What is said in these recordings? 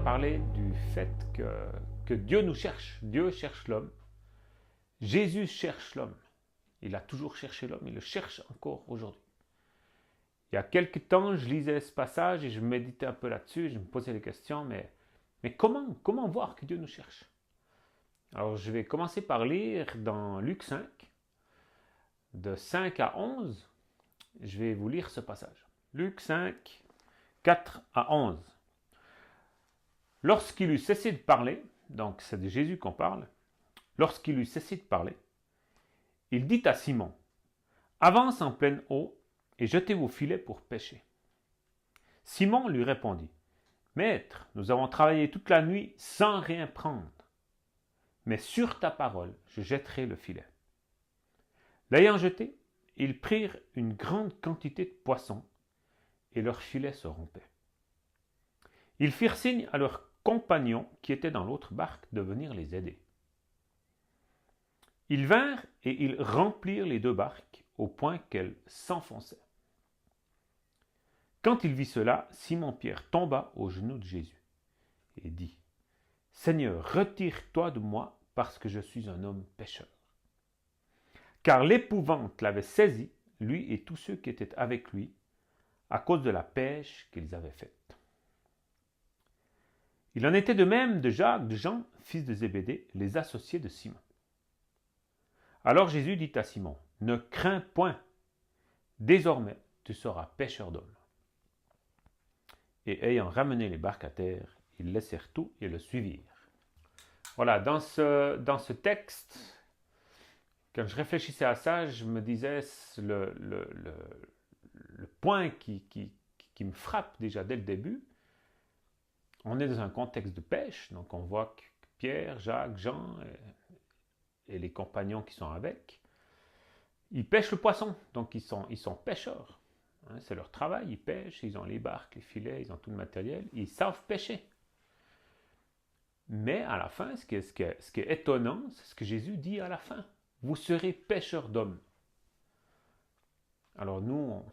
parler du fait que Dieu nous cherche. Dieu cherche l'homme. Jésus cherche l'homme. Il a toujours cherché l'homme. Il le cherche encore aujourd'hui. Il y a quelque temps, je lisais ce passage et je méditais un peu là-dessus. Je me posais des questions, mais comment voir que Dieu nous cherche? Alors, je vais commencer par lire dans Luc 5, de 5 à 11. Je vais vous lire ce passage. Luc 5, 4 à 11. Lorsqu'il eut cessé de parler, donc c'est de Jésus qu'on parle, lorsqu'il eut cessé de parler, il dit à Simon, « Avance en pleine eau et jetez vos filets pour pêcher. » Simon lui répondit, « Maître, nous avons travaillé toute la nuit sans rien prendre, mais sur ta parole, je jetterai le filet. » L'ayant jeté, ils prirent une grande quantité de poissons et leur filet se rompait. Ils firent signe à leurs compagnons qui étaient dans l'autre barque de venir les aider. Ils vinrent et ils remplirent les deux barques au point qu'elles s'enfonçaient. Quand il vit cela, Simon-Pierre tomba aux genoux de Jésus et dit, « Seigneur, retire-toi de moi parce que je suis un homme pécheur. » Car l'épouvante l'avait saisi, lui et tous ceux qui étaient avec lui, à cause de la pêche qu'ils avaient faite. Il en était de même de Jacques, de Jean, fils de Zébédée, les associés de Simon. Alors Jésus dit à Simon, « Ne crains point, désormais tu seras pêcheur d'hommes. » Et ayant ramené les barques à terre, ils laissèrent tout et le suivirent. Voilà, dans ce texte, quand je réfléchissais à ça, je me disais, le point qui me frappe déjà dès le début, on est dans un contexte de pêche, donc on voit que Pierre, Jacques, Jean et les compagnons qui sont avec, ils pêchent le poisson, donc ils sont pêcheurs. Hein, c'est leur travail, ils pêchent, ils ont les barques, les filets, ils ont tout le matériel, ils savent pêcher. Mais à la fin, ce qui est étonnant, c'est ce que Jésus dit à la fin. Vous serez pêcheurs d'hommes. Alors nous,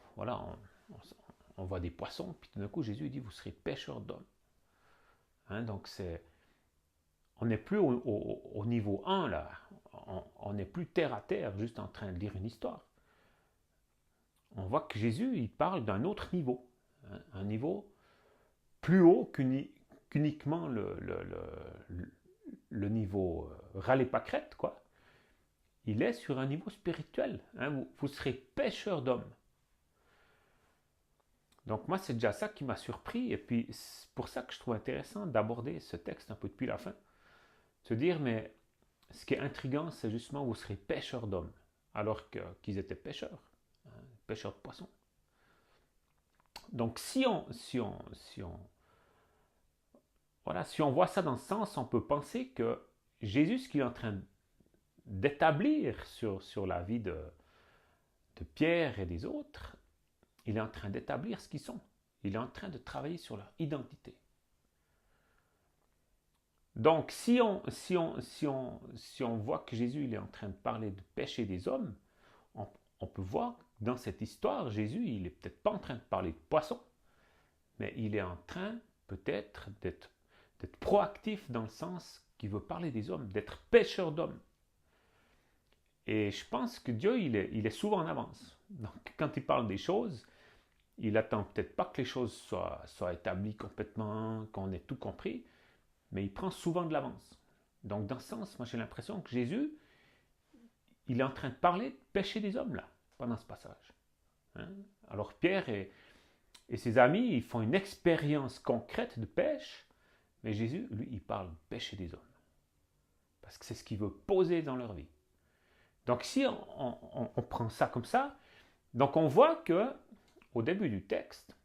on voit des poissons, puis tout d'un coup, Jésus dit, vous serez pêcheurs d'hommes. Hein, donc on n'est plus au niveau 1 là, on n'est plus terre à terre, juste en train de lire une histoire. On voit que Jésus, il parle d'un autre niveau, hein, un niveau plus haut qu'uniquement le niveau râler-pâquerette, quoi. Il est sur un niveau spirituel, hein, vous serez pêcheurs d'hommes. Donc moi, c'est déjà ça qui m'a surpris, et puis c'est pour ça que je trouve intéressant d'aborder ce texte un peu depuis la fin. Se dire, mais ce qui est intriguant, c'est justement vous serez pêcheurs d'hommes, alors qu'ils étaient pêcheurs, hein, pêcheurs de poissons. Donc si on voit ça dans ce sens, on peut penser que Jésus, ce qu'il est en train d'établir sur la vie de Pierre et des autres, il est en train d'établir ce qu'ils sont. Il est en train de travailler sur leur identité. Donc, si on voit que Jésus il est en train de parler de péché des hommes, on peut voir que dans cette histoire, Jésus, il n'est peut-être pas en train de parler de poissons, mais il est en train peut-être d'être proactif dans le sens qu'il veut parler des hommes, d'être pêcheur d'hommes. Et je pense que Dieu, il est souvent en avance. Donc, quand il parle des choses, il attend peut-être pas que les choses soient établies complètement, qu'on ait tout compris, mais il prend souvent de l'avance. Donc, dans ce sens, moi j'ai l'impression que Jésus, il est en train de parler de péché des hommes, là, pendant ce passage. Hein? Alors, Pierre et ses amis, ils font une expérience concrète de pêche, mais Jésus, lui, il parle de péché des hommes. Parce que c'est ce qu'il veut poser dans leur vie. Donc, si on prend ça comme ça, donc on voit que au début du texte,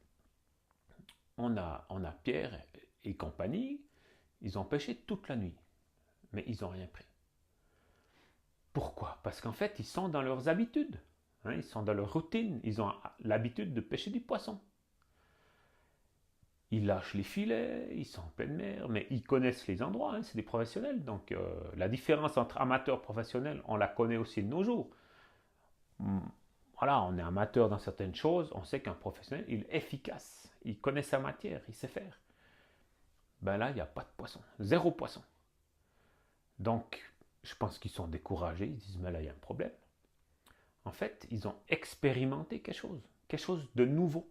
on a Pierre et compagnie, ils ont pêché toute la nuit, mais ils n'ont rien pris. Pourquoi? Parce qu'en fait, ils sont dans leurs habitudes, hein, ils sont dans leur routine, ils ont l'habitude de pêcher du poisson. Ils lâchent les filets, ils sont en pleine mer, mais ils connaissent les endroits, hein, c'est des professionnels. Donc la différence entre amateurs et professionnels, on la connaît aussi de nos jours. Voilà, on est amateur dans certaines choses, on sait qu'un professionnel, il est efficace, il connaît sa matière, il sait faire. ben là, il n'y a pas de poisson, zéro poisson. Donc, je pense qu'ils sont découragés, ils disent, mais là, il y a un problème. En fait, ils ont expérimenté quelque chose de nouveau.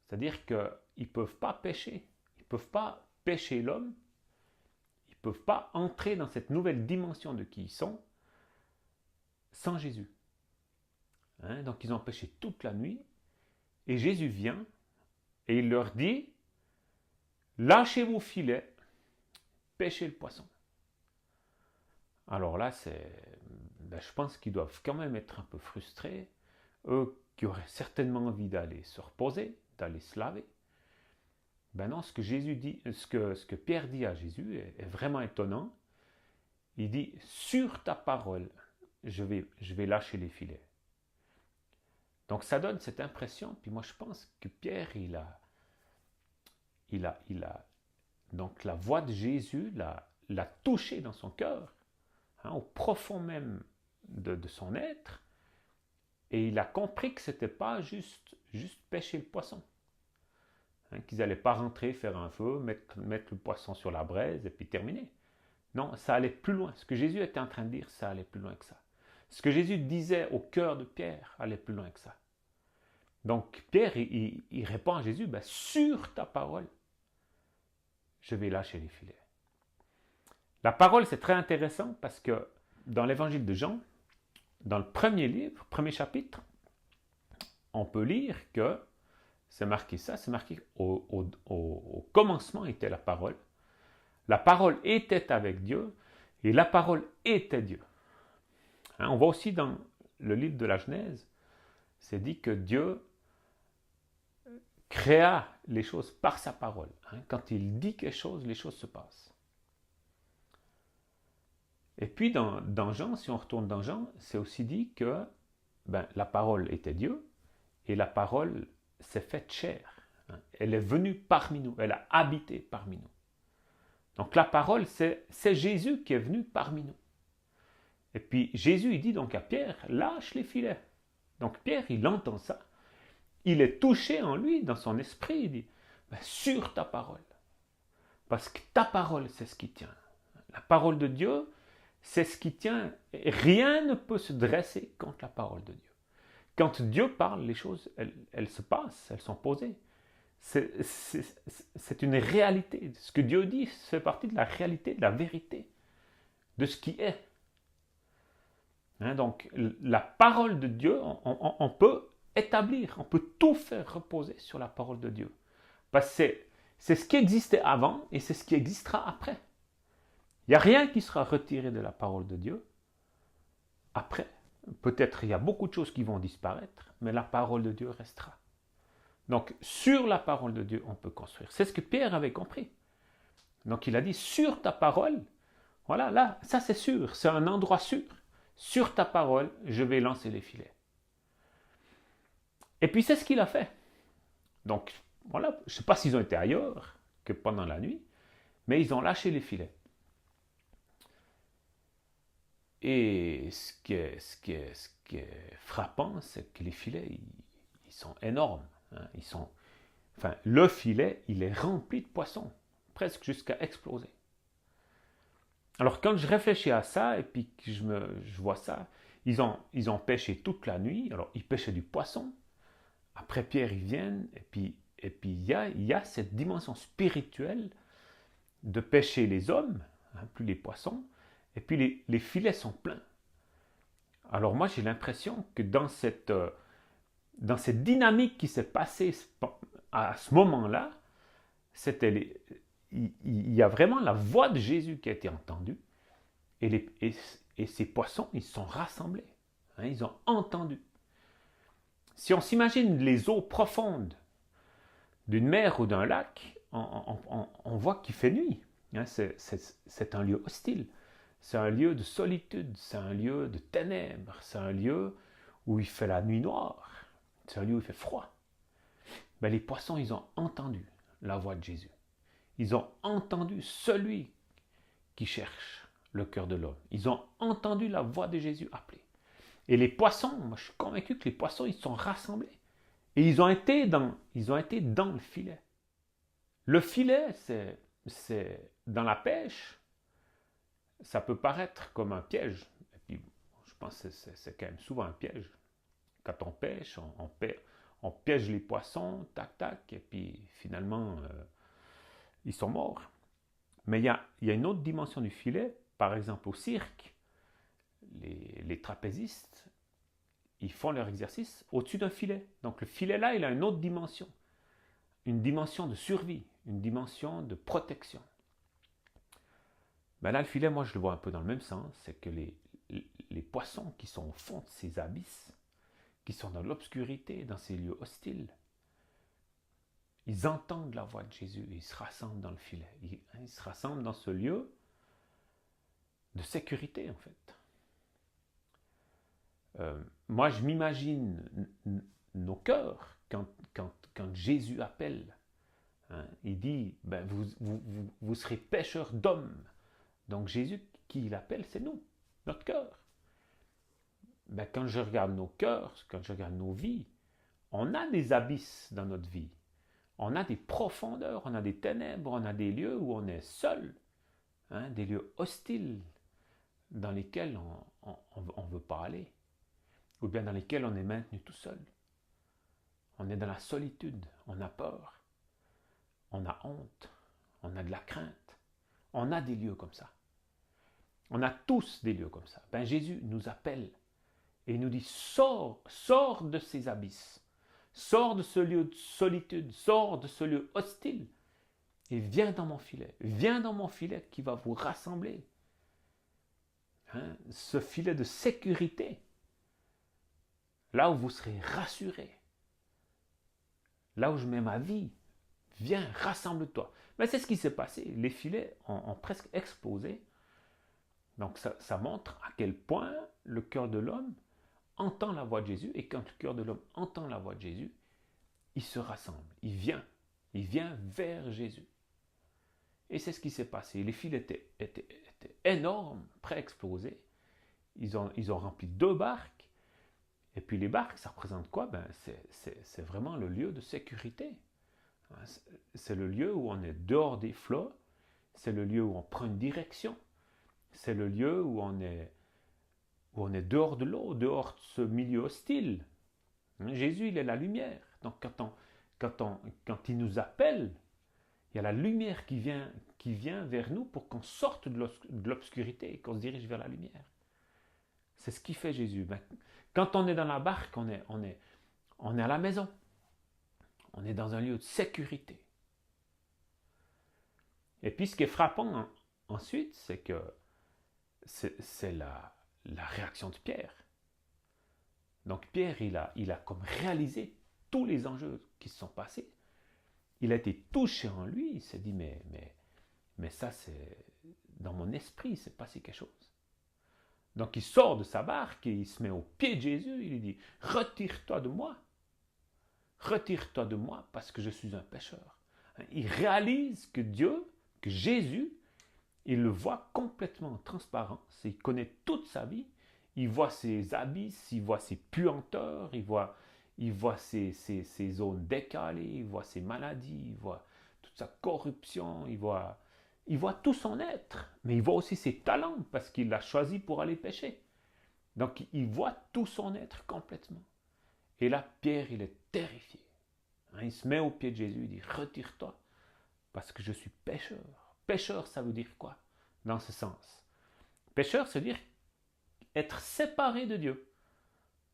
C'est-à-dire qu'ils ne peuvent pas pêcher, ils ne peuvent pas pêcher l'homme, ils ne peuvent pas entrer dans cette nouvelle dimension de qui ils sont sans Jésus. Donc, ils ont pêché toute la nuit, et Jésus vient, et il leur dit, lâchez vos filets, pêchez le poisson. Alors là, je pense qu'ils doivent quand même être un peu frustrés, eux qui auraient certainement envie d'aller se reposer, d'aller se laver. Ben non, ce que Jésus dit, ce que Pierre dit à Jésus est vraiment étonnant. Il dit, sur ta parole, je vais lâcher les filets. Donc ça donne cette impression, puis moi je pense que Pierre, il a donc la voix de Jésus l'a touché dans son cœur, au profond même de son être, et il a compris que ce n'était pas juste pêcher le poisson. Qu'ils n'allaient pas rentrer, faire un feu, mettre le poisson sur la braise et puis terminer. Non, ça allait plus loin. Ce que Jésus était en train de dire, ça allait plus loin que ça. Ce que Jésus disait au cœur de Pierre allait plus loin que ça. Donc Pierre, il répond à Jésus, sur ta parole, je vais lâcher les filets. La parole, c'est très intéressant parce que dans l'évangile de Jean, dans le premier livre, premier chapitre, on peut lire que c'est marqué au commencement était la parole était avec Dieu, et la parole était Dieu. On voit aussi dans le livre de la Genèse, c'est dit que Dieu créa les choses par sa parole. Quand il dit quelque chose, les choses se passent. Et puis dans Jean, si on retourne dans Jean, c'est aussi dit que la parole était Dieu, et la parole s'est faite chair. Elle est venue parmi nous, elle a habité parmi nous. Donc la parole, c'est Jésus qui est venu parmi nous. Et puis Jésus, il dit donc à Pierre, lâche les filets. Donc Pierre, il entend ça. Il est touché en lui, dans son esprit, il dit, sur ta parole. Parce que ta parole, c'est ce qui tient. La parole de Dieu, c'est ce qui tient. Rien ne peut se dresser contre la parole de Dieu. Quand Dieu parle, les choses, elles se passent, elles sont posées. C'est une réalité. Ce que Dieu dit fait partie de la réalité, de la vérité, de ce qui est. Donc, la parole de Dieu, on peut établir, on peut tout faire reposer sur la parole de Dieu. Parce que c'est ce qui existait avant et c'est ce qui existera après. Il n'y a rien qui sera retiré de la parole de Dieu après. Peut-être il y a beaucoup de choses qui vont disparaître, mais la parole de Dieu restera. Donc, sur la parole de Dieu, on peut construire. C'est ce que Pierre avait compris. Donc, il a dit, sur ta parole, voilà, là, ça c'est sûr, c'est un endroit sûr. Sur ta parole, je vais lancer les filets. Et puis, c'est ce qu'il a fait. Donc, voilà, je ne sais pas s'ils ont été ailleurs que pendant la nuit, mais ils ont lâché les filets. Et ce qui est frappant, c'est que les filets, ils sont énormes. Le filet, il est rempli de poissons, presque jusqu'à exploser. Alors quand je réfléchis à ça, et puis que je vois ça, ils ont pêché toute la nuit, alors ils pêchaient du poisson, après Pierre, ils viennent, et puis il y a cette dimension spirituelle de pêcher les hommes, plus les poissons, et puis les filets sont pleins. Alors moi, j'ai l'impression que dans cette dynamique qui s'est passée à ce moment-là, il y a vraiment la voix de Jésus qui a été entendue, et ces poissons, ils se sont rassemblés. Ils ont entendu. Si on s'imagine les eaux profondes d'une mer ou d'un lac, on voit qu'il fait nuit. C'est un lieu hostile. C'est un lieu de solitude, c'est un lieu de ténèbres, c'est un lieu où il fait la nuit noire, c'est un lieu où il fait froid. Mais les poissons, ils ont entendu la voix de Jésus. Ils ont entendu celui qui cherche le cœur de l'homme. Ils ont entendu la voix de Jésus appeler. Et les poissons, moi je suis convaincu que les poissons, ils se sont rassemblés. Et ils ont été dans le filet. Le filet, dans la pêche, ça peut paraître comme un piège. Et puis, je pense que c'est quand même souvent un piège. Quand on pêche, on piège les poissons, tac, tac, et puis finalement, ils sont morts. Mais il y a une autre dimension du filet. Par exemple, au cirque, les trapézistes, ils font leur exercice au-dessus d'un filet. Donc le filet là, il a une autre dimension. Une dimension de survie, une dimension de protection. Ben là, le filet, moi, je le vois un peu dans le même sens. C'est que les poissons qui sont au fond de ces abysses, qui sont dans l'obscurité, dans ces lieux hostiles, ils entendent la voix de Jésus et ils se rassemblent dans le filet. Ils se rassemblent dans ce lieu de sécurité, en fait. Moi, je m'imagine nos cœurs quand Jésus appelle. Hein, il dit, ben, vous serez pêcheurs d'hommes. Donc Jésus, qui il appelle, c'est nous, notre cœur. Ben, quand je regarde nos cœurs, quand je regarde nos vies, on a des abysses dans notre vie. On a des profondeurs, on a des ténèbres, on a des lieux où on est seul, hein, des lieux hostiles dans lesquels on ne veut pas aller, ou bien dans lesquels on est maintenu tout seul. On est dans la solitude, on a peur, on a honte, on a de la crainte. On a des lieux comme ça. On a tous des lieux comme ça. Ben, Jésus nous appelle et il nous dit, sors de ces abysses, sors de ce lieu de solitude, sors de ce lieu hostile et viens dans mon filet qui va vous rassembler. Hein, ce filet de sécurité, là où vous serez rassurés, là où je mets ma vie, viens, rassemble-toi. Mais c'est ce qui s'est passé. Les filets ont presque explosé. Donc ça montre à quel point le cœur de l'homme entend la voix de Jésus. Et quand le cœur de l'homme entend la voix de Jésus, il se rassemble, il vient vers Jésus. Et c'est ce qui s'est passé. Les filets étaient énormes, prêts à exploser. Ils ont rempli 2 barques. Et puis les barques, ça représente quoi? Ben, c'est vraiment le lieu de sécurité. C'est le lieu où on est dehors des flots. C'est le lieu où on prend une direction. C'est le lieu où on est dehors de l'eau, dehors de ce milieu hostile. Jésus, il est la lumière. Donc quand il nous appelle, il y a la lumière qui vient vers nous pour qu'on sorte de l'obscurité et qu'on se dirige vers la lumière. C'est ce qui fait Jésus. Quand on est dans la barque, on est à la maison. On est dans un lieu de sécurité. Et puis ce qui est frappant ensuite, c'est que c'est la réaction de Pierre. Donc Pierre, il a comme réalisé tous les enjeux qui se sont passés. Il a été touché en lui, il s'est dit, mais ça, c'est dans mon esprit, il s'est passé quelque chose. Donc il sort de sa barque et il se met au pied de Jésus, il lui dit, retire-toi de moi parce que je suis un pécheur. Il réalise que Dieu, que Jésus, il le voit complètement en transparence, il connaît toute sa vie, il voit ses abysses, il voit ses puanteurs, il voit ses zones décalées, il voit ses maladies, il voit toute sa corruption, il voit tout son être, mais il voit aussi ses talents parce qu'il l'a choisi pour aller pêcher. Donc il voit tout son être complètement. Et là, Pierre, il est terrifié. Il se met au pied de Jésus, il dit, retire-toi parce que je suis pécheur. Pécheur, ça veut dire quoi dans ce sens? Pécheur, c'est dire être séparé de Dieu.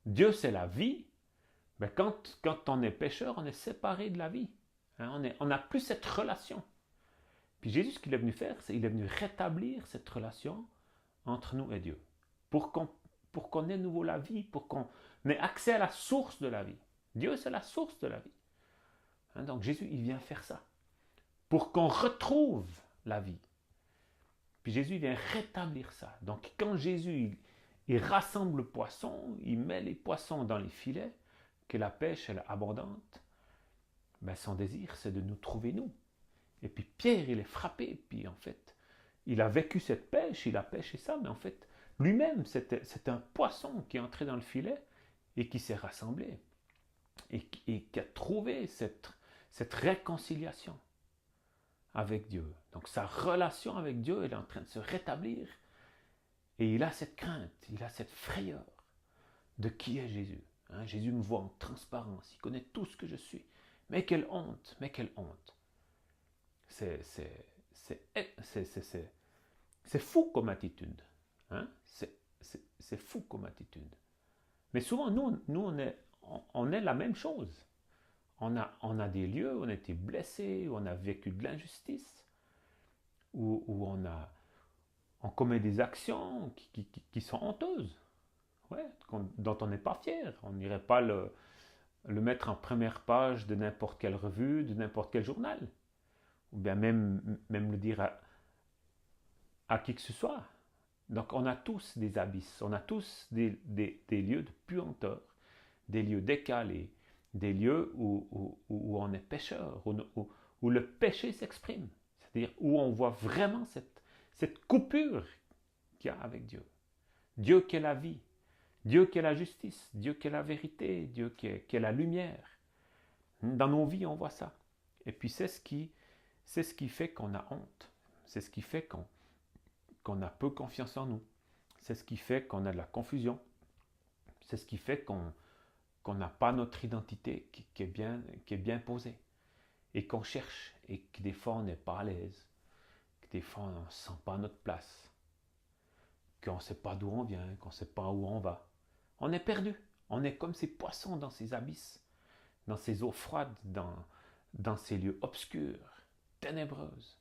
Dieu, c'est la vie. Mais quand on est pécheur, on est séparé de la vie. On n'a plus cette relation. Puis Jésus, ce qu'il est venu faire, c'est qu'il est venu rétablir cette relation entre nous et Dieu. Pour qu'on ait de nouveau la vie, pour qu'on ait accès à la source de la vie. Dieu, c'est la source de la vie. Donc Jésus, il vient faire ça. Pour qu'on retrouve la vie. Puis Jésus vient rétablir ça. Donc quand Jésus, il rassemble le poisson, il met les poissons dans les filets, que la pêche est abondante, ben son désir, c'est de nous trouver nous. Et puis Pierre, il est frappé, puis en fait, il a vécu cette pêche, il a pêché ça, mais en fait, lui-même, c'est un poisson qui est entré dans le filet et qui s'est rassemblé, et qui a trouvé cette réconciliation. avec Dieu. Donc sa relation avec Dieu, elle est en train de se rétablir. Et il a cette crainte, il a cette frayeur de qui est Jésus. Hein, Jésus me voit en transparence, il connaît tout ce que je suis. Mais quelle honte, mais quelle honte. C'est fou comme attitude. Hein? C'est fou comme attitude. Mais souvent, nous on est la même chose. On a des lieux où on a été blessé, où on a vécu de l'injustice, où on commet des actions qui sont honteuses, ouais, dont on n'est pas fier. On n'irait pas le mettre en première page de n'importe quelle revue, de n'importe quel journal, ou bien même le dire à qui que ce soit. Donc on a tous des abysses, on a tous des lieux de puanteur, des lieux décalés, des lieux où on est pécheur, où le péché s'exprime, c'est-à-dire où on voit vraiment cette coupure qu'il y a avec Dieu. Dieu qui est la vie, Dieu qui est la justice, Dieu qui est la vérité, Dieu qui est la lumière. Dans nos vies, on voit ça. Et puis c'est ce qui fait qu'on a honte. C'est ce qui fait qu'on a peu confiance en nous. C'est ce qui fait qu'on a de la confusion. C'est ce qui fait qu'on n'a pas notre identité qui est bien posée. Et qu'on cherche. Et que des fois, on n'est pas à l'aise. Que des fois, on ne sent pas notre place. Qu'on ne sait pas d'où on vient. Qu'on ne sait pas où on va. On est perdu. On est comme ces poissons dans ces abysses. Dans ces eaux froides. Dans ces lieux obscurs. Ténébreuses.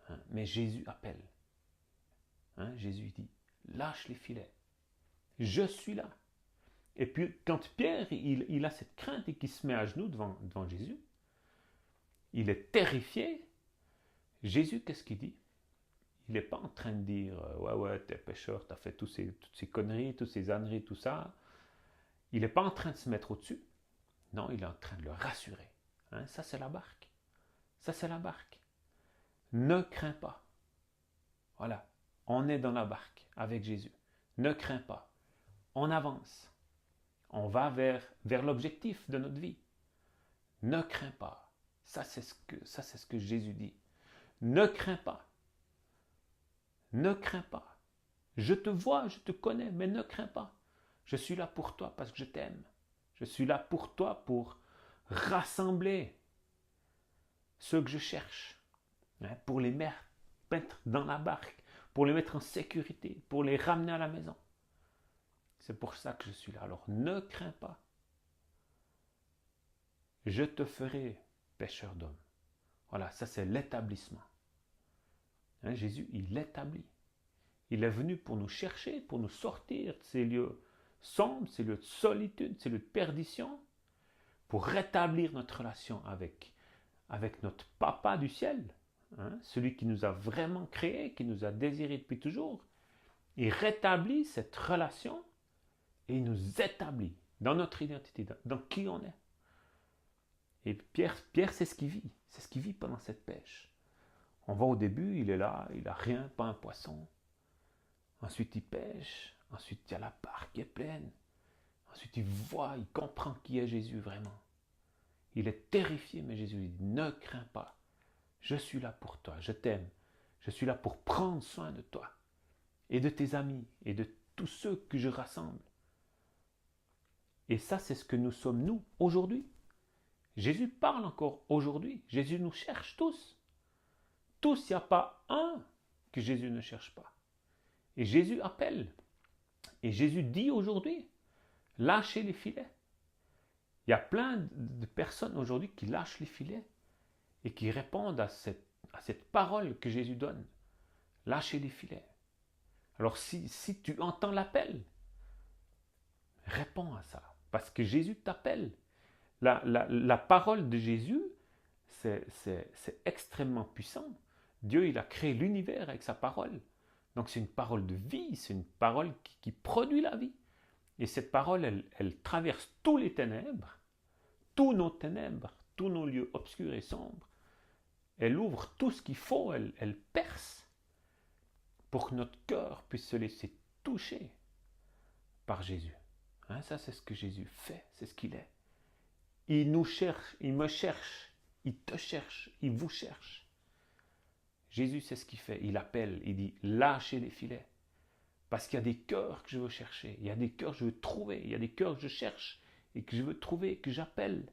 Hein? Mais Jésus appelle. Hein? Jésus dit, lâche les filets. Je suis là. Et puis, quand Pierre, il a cette crainte et qu'il se met à genoux devant Jésus, il est terrifié. Jésus, qu'est-ce qu'il dit? Il n'est pas en train de dire, ouais, t'es pécheur, t'as fait toutes ces conneries, toutes ces âneries, tout ça. Il n'est pas en train de se mettre au-dessus. Non, il est en train de le rassurer. Hein? Ça, c'est la barque. Ça, c'est la barque. Ne crains pas. Voilà. On est dans la barque avec Jésus. Ne crains pas. On avance. On va vers l'objectif de notre vie. Ne crains pas. Ça, c'est ce que Jésus dit. Ne crains pas. Ne crains pas. Je te vois, je te connais, mais ne crains pas. Je suis là pour toi parce que je t'aime. Je suis là pour toi pour rassembler ceux que je cherche. Hein, pour les mettre dans la barque, pour les mettre en sécurité, pour les ramener à la maison. C'est pour ça que je suis là. Alors ne crains pas. Je te ferai pêcheur d'hommes. Voilà, ça c'est l'établissement. Hein, Jésus, il l'établit. Il est venu pour nous chercher, pour nous sortir de ces lieux sombres, ces lieux de solitude, ces lieux de perdition, pour rétablir notre relation avec notre Papa du ciel, hein, celui qui nous a vraiment créés, qui nous a désirés depuis toujours. Il rétablit cette relation et il nous établit dans notre identité, dans qui on est. Et Pierre, c'est ce qu'il vit. C'est ce qu'il vit pendant cette pêche. On voit au début, il est là, il n'a rien, pas un poisson. Ensuite, il pêche. Ensuite, il y a la barque qui est pleine. Ensuite, il voit, il comprend qui est Jésus vraiment. Il est terrifié, mais Jésus lui dit, ne crains pas. Je suis là pour toi, je t'aime. Je suis là pour prendre soin de toi et de tes amis et de tous ceux que je rassemble. Et ça, c'est ce que nous sommes, nous, aujourd'hui. Jésus parle encore aujourd'hui. Jésus nous cherche tous. Tous, il n'y a pas un que Jésus ne cherche pas. Et Jésus appelle. Et Jésus dit aujourd'hui, lâchez les filets. Il y a plein de personnes aujourd'hui qui lâchent les filets et qui répondent à cette parole que Jésus donne. Lâchez les filets. Alors si tu entends l'appel, réponds à ça. Parce que Jésus t'appelle. La parole de Jésus, c'est extrêmement puissant. Dieu, il a créé l'univers avec sa parole. Donc c'est une parole de vie, c'est une parole qui produit la vie. Et cette parole, elle traverse tous les ténèbres, tous nos lieux obscurs et sombres. Elle ouvre tout ce qu'il faut, elle perce pour que notre cœur puisse se laisser toucher par Jésus. Hein, ça, c'est ce que Jésus fait, c'est ce qu'il est. Il nous cherche, il me cherche, Il te cherche, il vous cherche. Jésus, c'est ce qu'il fait. Il appelle, il dit, lâchez les filets. Parce qu'il y a des cœurs que je veux chercher, il y a des cœurs que je veux trouver, il y a des cœurs que je cherche et que je veux trouver, que j'appelle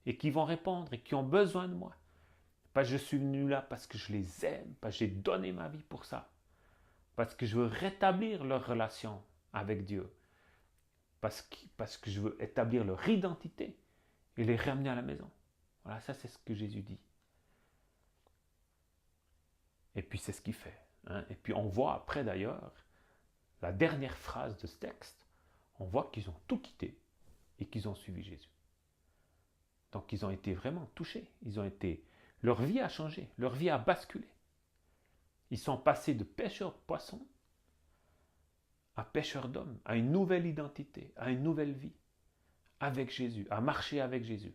et qui vont répondre et qui ont besoin de moi. Parce que je suis venu là parce que je les aime, parce que j'ai donné ma vie pour ça. Parce que je veux rétablir leur relation avec Dieu. Parce que je veux établir leur identité et les ramener à la maison. Voilà, ça c'est ce que Jésus dit. Et puis c'est ce qu'il fait. Hein. Et puis on voit après d'ailleurs, la dernière phrase de ce texte, on voit qu'ils ont tout quitté et qu'ils ont suivi Jésus. Donc ils ont été vraiment touchés. Leur vie a changé, leur vie a basculé. Ils sont passés de pêcheurs de poissons à pêcheurs d'hommes, à une nouvelle identité, à une nouvelle vie avec Jésus, à marcher avec Jésus.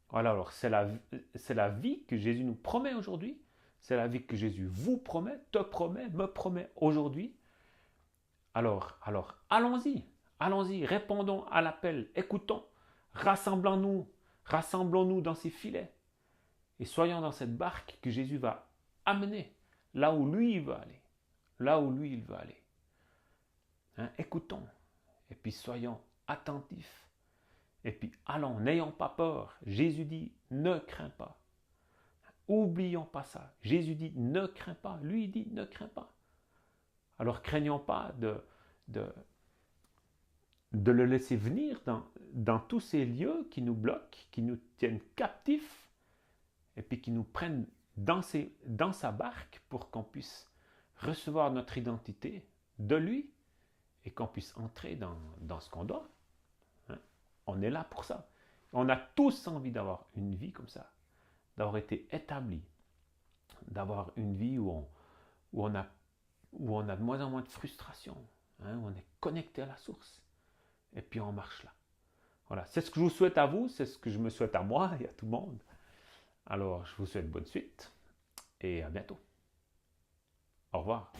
Voilà, alors c'est la vie que Jésus nous promet aujourd'hui, c'est la vie que Jésus vous promet, te promet, me promet aujourd'hui. Alors, allons-y, répondons à l'appel, écoutons, rassemblons-nous dans ces filets et soyons dans cette barque que Jésus va amener là où lui il veut aller, Hein, écoutons et puis soyons attentifs et puis allons, n'ayons pas peur. Jésus dit, ne crains pas. Oublions pas ça. Jésus dit, ne crains pas. Lui il dit, ne crains pas. Alors craignons pas de le laisser venir dans tous ces lieux qui nous bloquent, qui nous tiennent captifs, et puis qui nous prennent dans sa barque pour qu'on puisse recevoir notre identité de lui et qu'on puisse entrer dans ce qu'on doit. Hein? On est là pour ça. On a tous envie d'avoir une vie comme ça, d'avoir été établi, d'avoir une vie où on a de moins en moins de frustration, hein, où on est connecté à la source, et puis on marche là. Voilà, c'est ce que je vous souhaite à vous, c'est ce que je me souhaite à moi et à tout le monde. Alors, je vous souhaite bonne suite, et à bientôt. Au revoir.